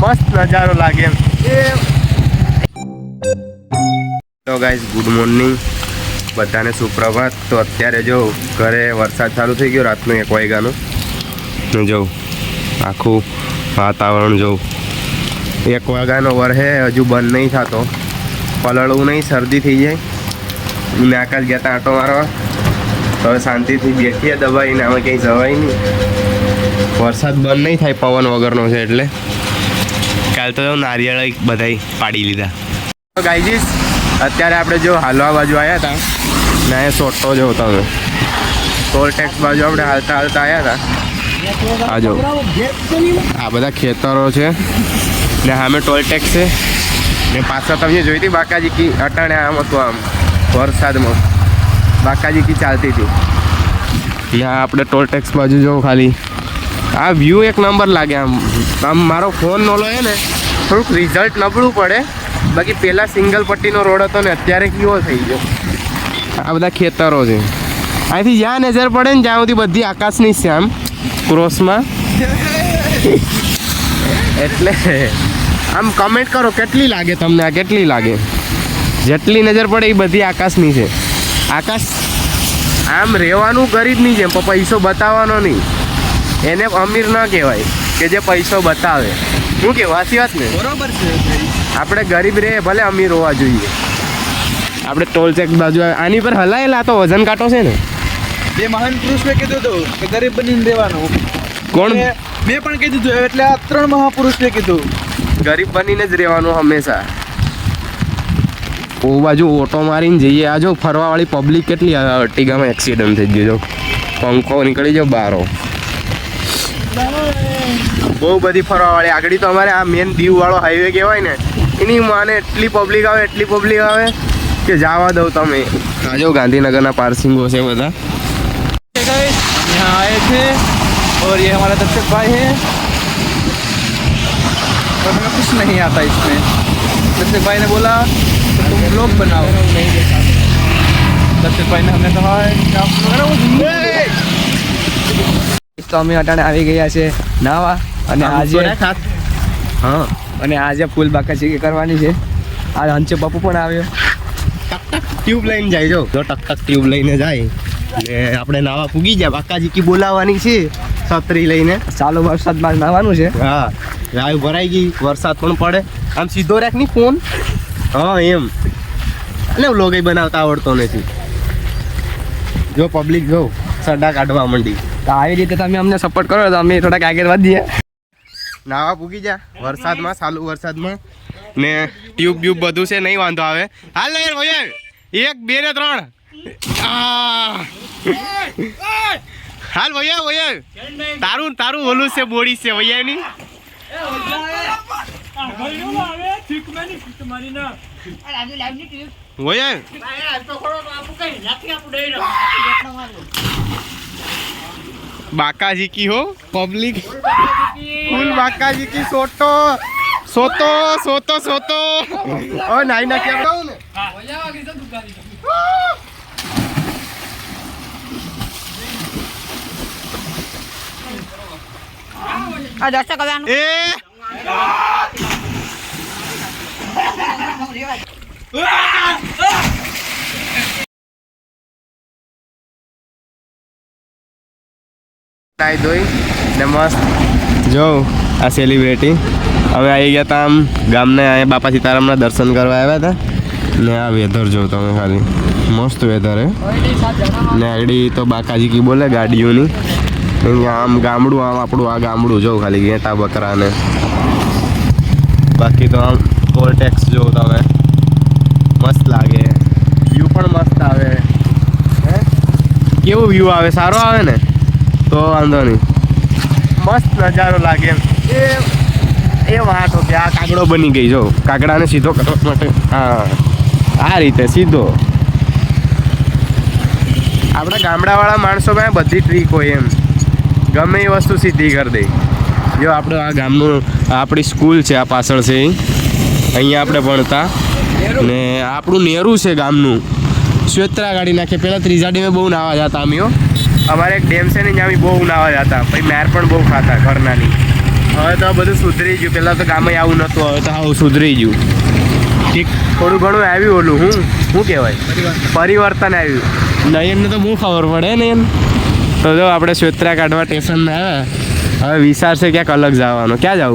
મસ્ત નજારો લાગે એમ. તો ગાઈસ ગુડ મોર્નિંગ બધાને, સુપ્રભાત. તો અત્યારે જો ઘરે વરસાદ ચાલુ થઈ ગયો રાતનું 1 વાગ્યાનું. જો આખું વાતાવરણ જો 1 વાગ્યાનો વરહે હજુ બંધ નહીં થતો. પલળવું નહીં, શરદી થઈ જાય. મેં આકાશ ગયા હતા આંટો મારવા, તો હવે શાંતિથી બેઠીએ દબાઈને. આમાં ક્યાંય જવાય નહીં, વરસાદ બંધ નહીં થાય, પવન વગરનો છે એટલે. કાલ તો નારિયેળ બધાય પાડી લીધા. તો ગાઈજીસ અત્યારે આપણે જો હાલવા બાજુ આવ્યા હતા ને, એ સોટો જો તમે ટોલ ટેક્સ બાજુ આપણે હાલતા હાલતા આવ્યા હતા. આ જો આ બધા ખેતરો છે ને સામે ટોલ ટેક્સ છે ને પાછળ તમે જોઈ હતી બાકાજી કી અટાણે આમ હતું, આમ વરસાદમાં બાકાજી કી ચાલતી હતી ને આપણે ટોલ ટેક્સ બાજુ જો ખાલી આ વ્યૂ એક નંબર લાગે. આમ મારો ફોન નોલો છે ને થોડુંક રિઝલ્ટ નબળું પડે, બાકી પહેલાં સિંગલ પટ્ટીનો રોડ હતો ને અત્યારે કેવો થઈ ગયો. આ બધા ખેતરો છે, અહીંથી જ્યાં નજર પડે ને જ્યાં સુધી બધી આકાશની છે આમ ક્રોસમાં. એટલે આમ કમેન્ટ કરો કેટલી લાગે તમને, આ કેટલી લાગે. જેટલી નજર પડે એ બધી આકાશની છે. આકાશ આમ રહેવાનું ગરીબની જેમ, પણ પૈસો બતાવવાનો નહીં. એને અમીર ન કહેવાય કે જે પૈસો બતાવે. શું કે વાસી વાત ને? બરોબર છે. આપણે ગરીબ રહે ભલે અમીર હોવા જોઈએ. આપણે ટોલ ચેક બાજુ આની પર હલાયેલા તો વજન કાંટો છે ને. બે મહાન પુરુષે કીધું હતું કે ગરીબ બનીને રહેવાનું. કોણ? મેં પણ કીધું હતું, એટલે આ 3 મહાપુરુષે કીધું ગરીબ બનીને જ રહેવાનું હંમેશા. ઓ બાજુ ઓટો મારીને જઈએ. આ જો ફરવાવાળી પબ્લિક કેટલી. અર્ટિગામાં એક્સિડન્ટ થઈ ગયો, જો પંખો નીકળી ગયો બારો. બહુ બધી ફરવાવાળી. આગળ તો અમારે આ મેન દીવવાળો હાઈવે કહેવાય ને, એની માને એટલી પબ્લિક આવે કે જવા દઉં તમે. આ જો ગાંધીનગરના પાર્સિંગો છે બધા. यहाँ आए थे और ये हमारा दर्शक भाई है और हमें कुछ नहीं आता इसमें. दर्शक भाई ने बोला तो तुम ब्लॉग बनाओ. दर्शक भाई ने हमने कहा तो અમે અટાણે આવી ગયા છે નાવા, અને આજે હા અને આજે ફૂલ બાકાજી કરવાની છે. આ હંચે બાપુ પણ આવ્યો. ટ્યુબ લઈને જાય જો ટક ટ્યુબ લઈને જાય ને આપણે નાવા પૂગી જાય. બાકાજી કી બોલાવવાની છે છત્રી લઈને. ચાલુ વરસાદમાં નાવાનું છે. હા રાય ભરાઈ ગઈ, વરસાદ પણ પડે. આમ સીધો રાખ ની ફોન. હા એમ એટલે વ્લોગ બનાવતા આવડતો નથી. જો પબ્લિક જો સડા કાઢવા માંડી. તો આવી રીતે તમે અમને સપોર્ટ કરો તો અમે થોડાક આગળ વધીએ. નાવા પૂગી જા વરસાદમાં, ચાલુ વરસાદમાં ને ટ્યુબ બ્યુબ બધું છે, નહીં વાંધો આવે. હાલ યાર ભૈયા 1 2 ને 3 હાલ ભૈયા તારું ઓલું છે બોડી છે ભૈયા ની. बाकाजी की हो पब्लिक फुल बाकाजी की सोतो सोतो सोतो सोतो ओ नहीं ना क्या बताऊं ने आ दर्शक कल्याण ए નાઈ ધોઈ ને મસ્ત જો આ સેલિબ્રિટી હવે આવી ગયા હતા આમ ગામને. અહીંયા બાપા સીતારામના દર્શન કરવા આવ્યા હતા ને આ વેધર જો તમે ખાલી મસ્ત વેધર હે ને. આગળ તો બાકાજી કી બોલે ગાડીઓની. અહીંયા આમ ગામડું, આમ આપણું આ ગામડું જો ખાલી ઘેટા બકરા ને. બાકી તો આમ ટોલ ટેક્સ જો તમે મસ્ત લાગે. વ્યૂ પણ મસ્ત આવે. હે કેવું વ્યૂ આવે? સારો આવે ને તો વાંધો નહીં, મસ્ત નજારો લાગે એમ. એ વાતો કે આ કાગડો બની ગઈ જો. કાગડાને સીધો કરવા માટે હા આ રીતે સીધો. આપણા ગામડાવાળા માણસો પાસે બધી ટ્રીક હોય એમ, ગમે એ વસ્તુ સીધી કરી દે. જો આપણે આ ગામનું આપણી સ્કૂલ છે, આ પાછળ છે, અહીંયા આપણે ભણતા ને આપણું નેરું છે ગામનું. શ્વેતરા ગાડી નાખે. પહેલાં ત્રીજા ડેમે બહુ નાવા જતા અમીઓ. અમારે એક ડેમ છે ને ત્યાં બહુ નાવા જતા પછી મેર પણ બહુ ખાતા ઘરનાની. હવે તો આ બધું સુધરી ગયું. પહેલાં તો ગામે આવું નહોતું, હવે તો આવું સુધરી ગયું. ઠીક થોડું ઘણું આવ્યું ઓલું શું કહેવાય પરિવર્તન આવ્યું. નયનને તો બહુ ખબર પડે નયન. તો જો આપણે શ્વેતરા કાઢવા સ્ટેશનમાં આવ્યા. હવે વિચાર છે ક્યાંક અલગ જવાનું. ક્યાં જવું?